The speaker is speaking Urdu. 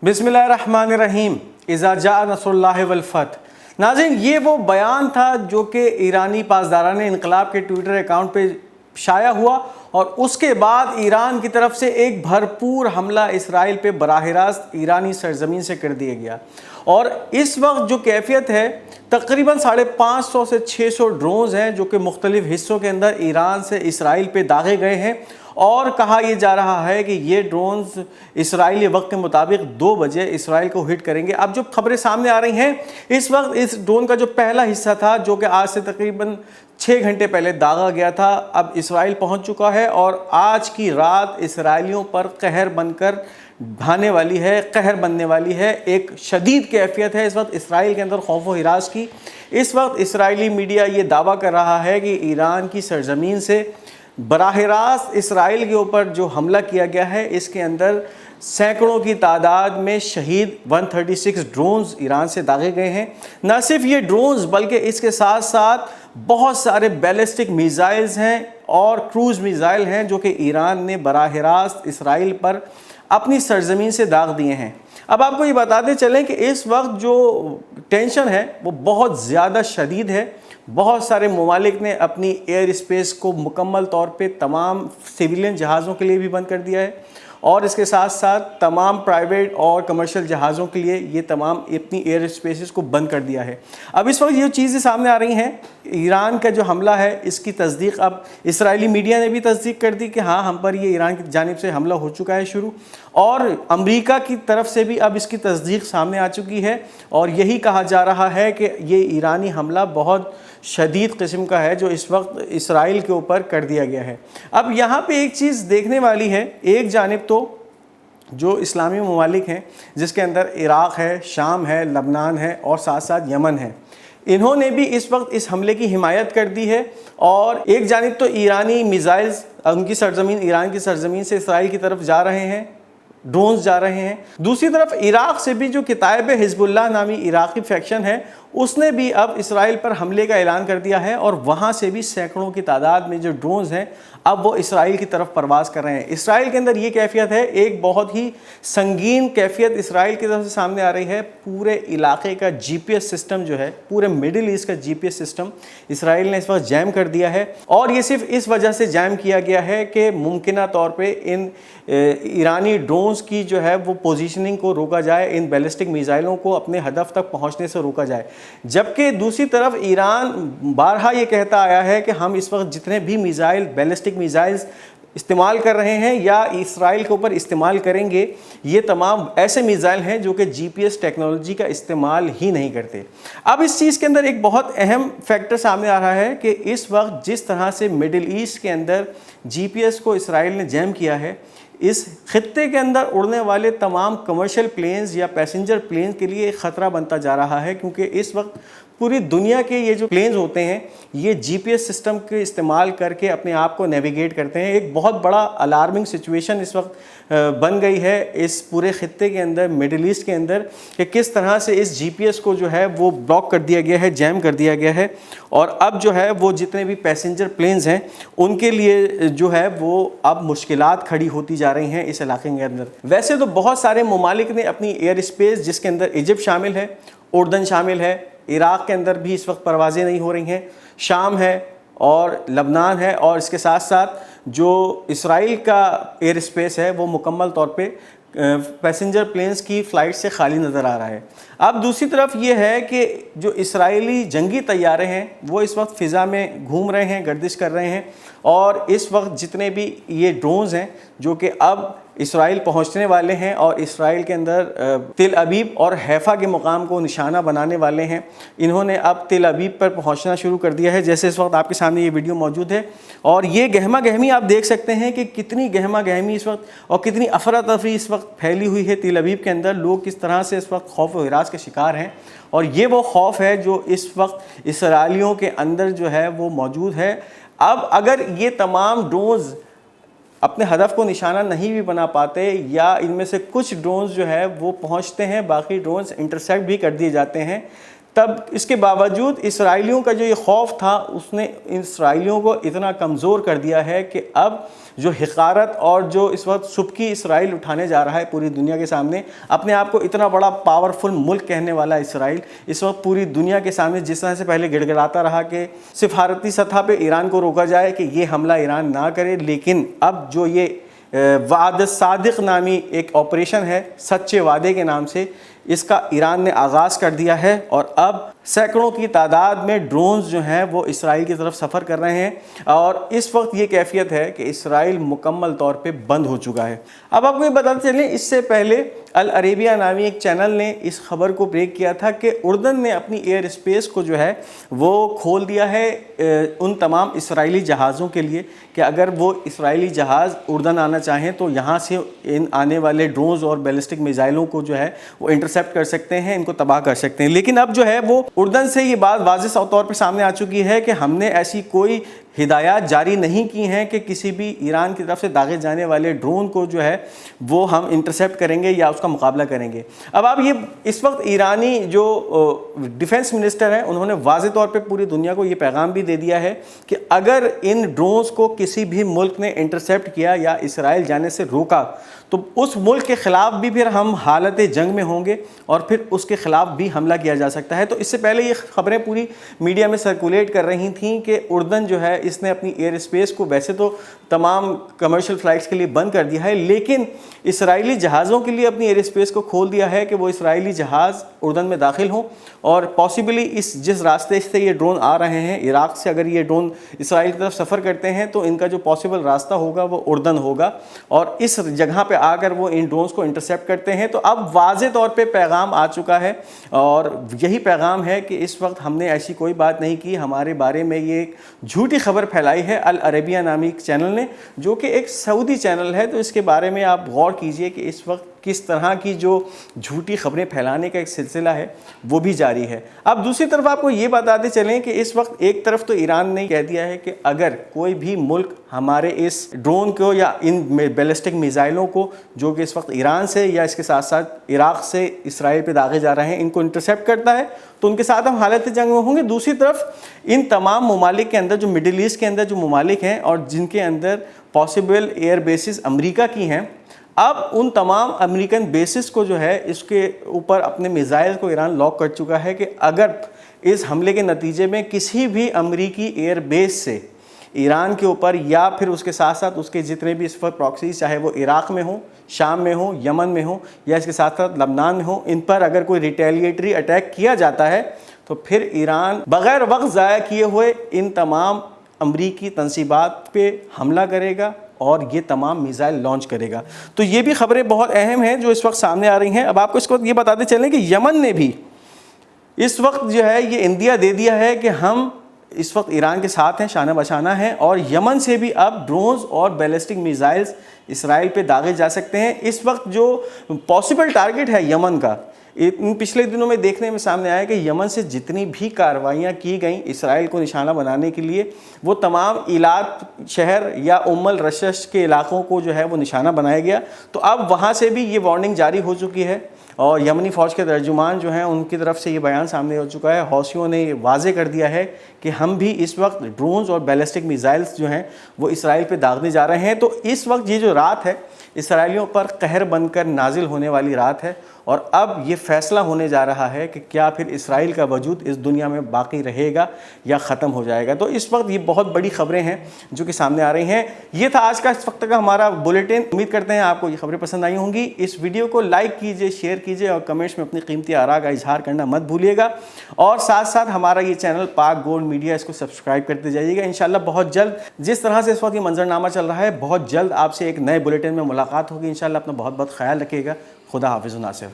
بسم اللہ الرحمن الرحیم اذا جاء نصر اللہ والفتح۔ ناظرین، یہ وہ بیان تھا جو کہ ایرانی پاسداران انقلاب کے ٹویٹر اکاؤنٹ پہ شائع ہوا، اور اس کے بعد ایران کی طرف سے ایک بھرپور حملہ اسرائیل پہ براہ راست ایرانی سرزمین سے کر دیا گیا۔ اور اس وقت جو کیفیت ہے، تقریباً 550 سے 600 ڈرونز ہیں جو کہ مختلف حصوں کے اندر ایران سے اسرائیل پہ داغے گئے ہیں، اور کہا یہ جا رہا ہے کہ یہ ڈرونز اسرائیلی وقت کے مطابق 2 بجے اسرائیل کو ہٹ کریں گے۔ اب جو خبریں سامنے آ رہی ہیں، اس وقت اس ڈرون کا جو پہلا حصہ تھا جو کہ آج سے تقریباً 6 گھنٹے پہلے داغا گیا تھا، اب اسرائیل پہنچ چکا ہے، اور آج کی رات اسرائیلیوں پر قہر بن کر ڈھانے والی ہے، قہر بننے والی ہے۔ ایک شدید کیفیت ہے اس وقت اسرائیل کے اندر، خوف و ہراس کی۔ اس وقت اسرائیلی میڈیا یہ دعویٰ کر رہا ہے کہ ایران کی سرزمین سے براہ راست اسرائیل کے اوپر جو حملہ کیا گیا ہے، اس کے اندر سینکڑوں کی تعداد میں شہید 136 ڈرونز ایران سے داغے گئے ہیں۔ نہ صرف یہ ڈرونز بلکہ اس کے ساتھ ساتھ بہت سارے بیلسٹک میزائلز ہیں اور کروز میزائل ہیں جو کہ ایران نے براہ راست اسرائیل پر اپنی سرزمین سے داغ دیے ہیں۔ اب آپ کو یہ بتاتے چلیں کہ اس وقت جو ٹینشن ہے وہ بہت زیادہ شدید ہے۔ بہت سارے ممالک نے اپنی ایئر اسپیس کو مکمل طور پہ تمام سویلین جہازوں کے لیے بھی بند کر دیا ہے، اور اس کے ساتھ ساتھ تمام پرائیویٹ اور کمرشل جہازوں کے لیے یہ تمام اپنی ایئر اسپیسز کو بند کر دیا ہے۔ اب اس وقت یہ چیزیں سامنے آ رہی ہیں، ایران کا جو حملہ ہے اس کی تصدیق اب اسرائیلی میڈیا نے بھی تصدیق کر دی کہ ہاں، ہم پر یہ ایران کی جانب سے حملہ ہو چکا ہے شروع، اور امریکہ کی طرف سے بھی اب اس کی تصدیق سامنے آ چکی ہے، اور یہی کہا جا رہا ہے کہ یہ ایرانی حملہ بہت شدید قسم کا ہے جو اس وقت اسرائیل کے اوپر کر دیا گیا ہے۔ اب یہاں پہ ایک چیز دیکھنے والی ہے، ایک جانب تو جو اسلامی ممالک ہیں جس کے اندر عراق ہے، شام ہے، لبنان ہے اور ساتھ ساتھ یمن ہے، انہوں نے بھی اس وقت اس حملے کی حمایت کر دی ہے، اور ایک جانب تو ایرانی میزائلز ان کی سرزمین، ایران کی سرزمین سے اسرائیل کی طرف جا رہے ہیں، ڈرونز جا رہے ہیں، دوسری طرف عراق سے بھی جو کتائب حزب اللہ نامی عراقی فیکشن ہے، اس نے بھی اب اسرائیل پر حملے کا اعلان کر دیا ہے، اور وہاں سے بھی سینکڑوں کی تعداد میں جو ڈرونز ہیں اب وہ اسرائیل کی طرف پرواز کر رہے ہیں۔ اسرائیل کے اندر یہ کیفیت ہے، ایک بہت ہی سنگین کیفیت اسرائیل کی طرف سے سامنے آ رہی ہے۔ پورے علاقے کا جی پی ایس سسٹم جو ہے، پورے مڈل ایسٹ کا جی پی ایس سسٹم اسرائیل نے اس وقت جیم کر دیا ہے، اور یہ صرف اس وجہ سے جیم کیا گیا ہے کہ ممکنہ طور پہ ان ایرانی ڈرونز کی جو ہے وہ پوزیشننگ کو روکا جائے، ان بیلسٹک میزائلوں کو اپنے ہدف تک پہنچنے سے روکا جائے۔ جبکہ دوسری طرف ایران بارہا یہ کہتا آیا ہے کہ ہم اس وقت جتنے بھی میزائل، بیلسٹک میزائلز استعمال کر رہے ہیں یا اسرائیل کے اوپر استعمال کریں گے، یہ تمام ایسے میزائل ہیں جو کہ جی پی ایس ٹیکنالوجی کا استعمال ہی نہیں کرتے۔ اب اس چیز کے اندر ایک بہت اہم فیکٹر سامنے آ رہا ہے کہ اس وقت جس طرح سے مڈل ایسٹ کے اندر جی پی ایس کو اسرائیل نے جیم کیا ہے، اس خطے کے اندر اڑنے والے تمام کمرشل پلینز یا پیسنجر پلینز کے لیے ایک خطرہ بنتا جا رہا ہے، کیونکہ اس وقت پوری دنیا کے یہ جو پلینز ہوتے ہیں یہ جی پی ایس سسٹم کے استعمال کر کے اپنے آپ کو نیویگیٹ کرتے ہیں۔ ایک بہت بڑا الارمنگ سچویشن اس وقت بن گئی ہے اس پورے خطے کے اندر، مڈل ایسٹ کے اندر، کہ کس طرح سے اس جی پی ایس کو جو ہے وہ بلاک کر دیا گیا ہے، جیم کر دیا گیا ہے، اور اب جو ہے وہ جتنے بھی پیسنجر پلینز ہیں ان کے لیے جو ہے وہ اب مشکلات کھڑی ہوتی جا رہی ہیں اس علاقے کے اندر۔ ویسے تو بہت سارے ممالک نے اپنی ایئر اسپیس، جس کے اندر ایجپٹ شامل ہے، اردن شامل ہے، عراق کے اندر بھی اس وقت پروازیں نہیں ہو رہی ہیں، شام ہے اور لبنان ہے، اور اس کے ساتھ ساتھ جو اسرائیل کا ایئر اسپیس ہے وہ مکمل طور پہ پیسنجر پلینز کی فلائٹ سے خالی نظر آ رہا ہے۔ اب دوسری طرف یہ ہے کہ جو اسرائیلی جنگی طیارے ہیں وہ اس وقت فضا میں گھوم رہے ہیں، گردش کر رہے ہیں، اور اس وقت جتنے بھی یہ ڈرونز ہیں جو کہ اب اسرائیل پہنچنے والے ہیں اور اسرائیل کے اندر تل ابیب اور حیفا کے مقام کو نشانہ بنانے والے ہیں، انہوں نے اب تل ابیب پر پہنچنا شروع کر دیا ہے، جیسے اس وقت آپ کے سامنے یہ ویڈیو موجود ہے، اور یہ گہما گہمی آپ دیکھ سکتے ہیں کہ کتنی گہما گہمی اس وقت اور کتنی افراتفری اس وقت پھیلی ہوئی ہے تل ابیب کے اندر۔ لوگ کس طرح سے اس وقت خوف و ہراس کے شکار ہیں، اور یہ وہ خوف ہے جو اس وقت اسرائیلیوں کے اندر جو ہے وہ موجود ہے۔ اب اگر یہ تمام ڈرونز اپنے ہدف کو نشانہ نہیں بھی بنا پاتے، یا ان میں سے کچھ ڈرونز جو ہے وہ پہنچتے ہیں، باقی ڈرونز انٹرسیپٹ بھی کر دیے جاتے ہیں، تب اس کے باوجود اسرائیلیوں کا جو یہ خوف تھا اس نے اسرائیلیوں کو اتنا کمزور کر دیا ہے کہ اب جو حقارت اور جو اس وقت سبکی اسرائیل اٹھانے جا رہا ہے پوری دنیا کے سامنے، اپنے آپ کو اتنا بڑا پاورفل ملک کہنے والا اسرائیل اس وقت پوری دنیا کے سامنے جس طرح سے پہلے گڑ گڑاتا رہا کہ سفارتی سطح پہ ایران کو روکا جائے کہ یہ حملہ ایران نہ کرے، لیکن اب جو یہ وعد صادق نامی ایک آپریشن ہے سچے وعدے کے نام سے، اس کا ایران نے آغاز کر دیا ہے اور اب سینکڑوں کی تعداد میں ڈرونز جو ہیں وہ اسرائیل کی طرف سفر کر رہے ہیں اور اس وقت یہ کیفیت ہے کہ اسرائیل مکمل طور پہ بند ہو چکا ہے۔ اب آپ کو یہ بتاتے چلیں، اس سے پہلے العربیہ نامی ایک چینل نے اس خبر کو بریک کیا تھا کہ اردن نے اپنی ایئر اسپیس کو جو ہے وہ کھول دیا ہے ان تمام اسرائیلی جہازوں کے لیے کہ اگر وہ اسرائیلی جہاز اردن آنا چاہیں تو یہاں سے ان آنے والے ڈرونز اور بیلسٹک میزائلوں کو جو ہے وہ انٹرسیپٹ کر سکتے ہیں، ان کو تباہ کر سکتے ہیں۔ لیکن اب جو ہے وہ اردن سے یہ بات واضح طور پر سامنے آ چکی ہے کہ ہم نے ایسی کوئی ہدایات جاری نہیں کی ہیں کہ کسی بھی ایران کی طرف سے داغے جانے والے ڈرون کو جو ہے وہ ہم انٹرسیپٹ کریں گے یا اس کا مقابلہ کریں گے۔ اب آپ یہ اس وقت ایرانی جو ڈیفنس منسٹر ہیں انہوں نے واضح طور پہ پوری دنیا کو یہ پیغام بھی دے دیا ہے کہ اگر ان ڈرونز کو کسی بھی ملک نے انٹرسیپٹ کیا یا اسرائیل جانے سے روکا تو اس ملک کے خلاف بھی پھر ہم حالت جنگ میں ہوں گے اور پھر اس کے خلاف بھی حملہ کیا جا سکتا ہے۔ تو اس سے پہلے یہ خبریں پوری میڈیا میں سرکولیٹ کر رہی تھیں کہ اردن جو ہے اس نے اپنی ایئر اسپیس کو ویسے تو تمام کمرشل فلائٹس کے لیے بند کر دیا ہے، لیکن اسرائیلی جہازوں کے لیے اپنی ایئر اسپیس کو کھول دیا ہے کہ وہ اسرائیلی جہاز اردن میں داخل ہوں اور پاسبلی جس راستے سے یہ ڈرون آ رہے ہیں، عراق سے اگر یہ ڈرون اسرائیل کی طرف سفر کرتے ہیں تو ان کا جو پاسبل راستہ ہوگا وہ اردن ہوگا اور اس جگہ پہ آ کر وہ ان ڈرونز کو انٹرسیپٹ کرتے ہیں۔ تو اب واضح طور پہ پیغام آ چکا ہے اور یہی پیغام ہے کہ اس وقت ہم نے ایسی کوئی بات نہیں کی، ہمارے بارے میں یہ ایک جھوٹی خبر پھیلائی ہے العربیہ نامی چینل نے، جو کہ ایک سعودی چینل ہے۔ تو اس کے بارے میں آپ غور کیجئے کہ اس وقت کس طرح کی جو جھوٹی خبریں پھیلانے کا ایک سلسلہ ہے وہ بھی جاری ہے۔ اب دوسری طرف آپ کو یہ بتاتے چلیں کہ اس وقت ایک طرف تو ایران نے کہہ دیا ہے کہ اگر کوئی بھی ملک ہمارے اس ڈرون کو یا ان بیلسٹک میزائلوں کو جو کہ اس وقت ایران سے یا اس کے ساتھ ساتھ عراق سے اسرائیل پہ داغے جا رہے ہیں ان کو انٹرسیپٹ کرتا ہے تو ان کے ساتھ ہم حالت جنگ میں ہوں گے۔ دوسری طرف ان تمام ممالک کے اندر جو مڈل ایسٹ کے اندر جو ممالک ہیں اور جن کے اندر پاسبل ایئر بیسز امریکہ کی ہیں، اب ان تمام امریکن بیسز کو جو ہے اس کے اوپر اپنے میزائل کو ایران لاک کر چکا ہے کہ اگر اس حملے کے نتیجے میں کسی بھی امریکی ایئر بیس سے ایران کے اوپر یا پھر اس کے ساتھ ساتھ اس کے جتنے بھی اس وقت پراکسیز چاہے وہ عراق میں ہوں، شام میں ہوں، یمن میں ہوں یا اس کے ساتھ ساتھ لبنان میں ہوں، ان پر اگر کوئی ریٹیلیٹری اٹیک کیا جاتا ہے تو پھر ایران بغیر وقت ضائع کیے ہوئے ان تمام امریکی تنصیبات پہ حملہ کرے گا اور یہ تمام میزائل لانچ کرے گا۔ تو یہ بھی خبریں بہت اہم ہیں جو اس وقت سامنے آ رہی ہیں۔ اب آپ کو اس وقت یہ بتاتے چلیں کہ یمن نے بھی اس وقت جو ہے یہ اندیا دے دیا ہے کہ ہم اس وقت ایران کے ساتھ ہیں، شانہ بشانہ ہیں اور یمن سے بھی اب ڈرونز اور بیلسٹک میزائلز اسرائیل پہ داغے جا سکتے ہیں۔ اس وقت جو پاسبل ٹارگٹ ہے یمن کا، پچھلے دنوں میں دیکھنے میں سامنے آیا کہ یمن سے جتنی بھی کارروائیاں کی گئیں اسرائیل کو نشانہ بنانے کے لیے، وہ تمام ایلات شہر یا الرشش کے علاقوں کو جو ہے وہ نشانہ بنایا گیا۔ تو اب وہاں سے بھی یہ وارننگ جاری ہو چکی ہے اور یمنی فوج کے ترجمان جو ہیں ان کی طرف سے یہ بیان سامنے ہو چکا ہے۔ حوثیوں نے یہ واضح کر دیا ہے کہ ہم بھی اس وقت ڈرونز اور بیلسٹک میزائلز جو ہیں وہ اسرائیل پہ داغنے جا رہے ہیں۔ تو اس وقت یہ جو رات ہے اسرائیلیوں پر قہر بن کر نازل ہونے والی رات ہے اور اب یہ فیصلہ ہونے جا رہا ہے کہ کیا پھر اسرائیل کا وجود اس دنیا میں باقی رہے گا یا ختم ہو جائے گا۔ تو اس وقت یہ بہت بڑی خبریں ہیں جو کہ سامنے آ رہی ہیں۔ یہ تھا آج کا اس وقت کا ہمارا بلیٹن۔ امید کرتے ہیں آپ کو یہ خبریں پسند آئی ہوں گی۔ اس ویڈیو کو لائک کیجئے، شیئر کیجئے اور کمنٹس میں اپنی قیمتی آراء کا اظہار کرنا مت بھولیے گا اور ساتھ ساتھ ہمارا یہ چینل پاک گولڈ میڈیا اس کو سبسکرائب کرتے جائیے گا۔ انشاءاللہ بہت جلد جس طرح سے اس وقت یہ منظرنامہ چل رہا ہے بہت جلد آپ سے ایک نئے بلیٹن میں ملاقات ہوگی۔ انشاءاللہ اپنا بہت بہت خیال رکھیے گا۔ خدا حافظ و ناصر۔